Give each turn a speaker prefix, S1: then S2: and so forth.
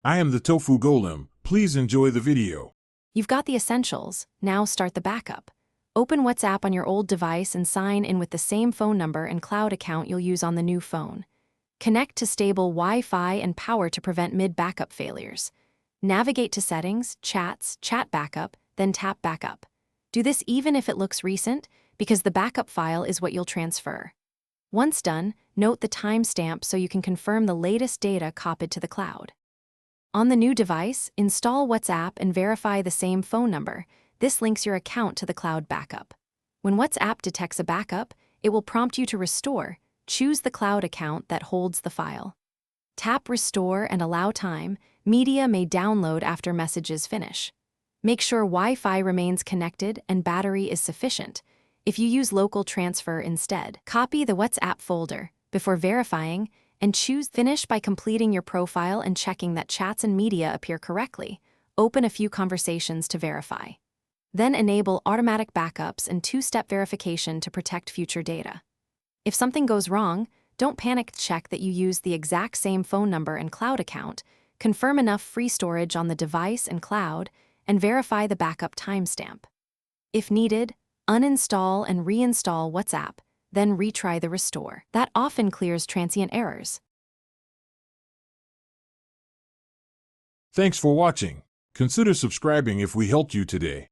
S1: I am the Tofu Golem. Please enjoy the video.
S2: You've got the essentials. Now start the backup. Open WhatsApp on your old device and sign in with the same phone number and cloud account you'll use on the new phone. Connect to stable Wi-Fi and power to prevent mid-backup failures. Navigate to Settings, Chats, Chat Backup, then tap Backup. Do this even if it looks recent, because the backup file is what you'll transfer. Once done, note the timestamp so you can confirm the latest data copied to the cloud. On the new device, install WhatsApp and verify the same phone number. This links your account to the cloud backup. When WhatsApp detects a backup, it will prompt you to restore. Choose the cloud account that holds the file. Tap Restore and allow time. Media may download after messages finish. Make sure Wi-Fi remains connected and battery is sufficient. If you use local transfer instead, copy the WhatsApp folder before verifying and choose Finish by completing your profile and checking that chats and media appear correctly. Open a few conversations to verify. Then enable automatic backups and two-step verification to protect future data. If something goes wrong, don't panic. Check that you use the exact same phone number and cloud account, confirm enough free storage on the device and cloud, and verify the backup timestamp. If needed, uninstall and reinstall WhatsApp, then retry the restore. That often clears transient errors.
S1: Thanks for watching. Consider subscribing if we helped you today.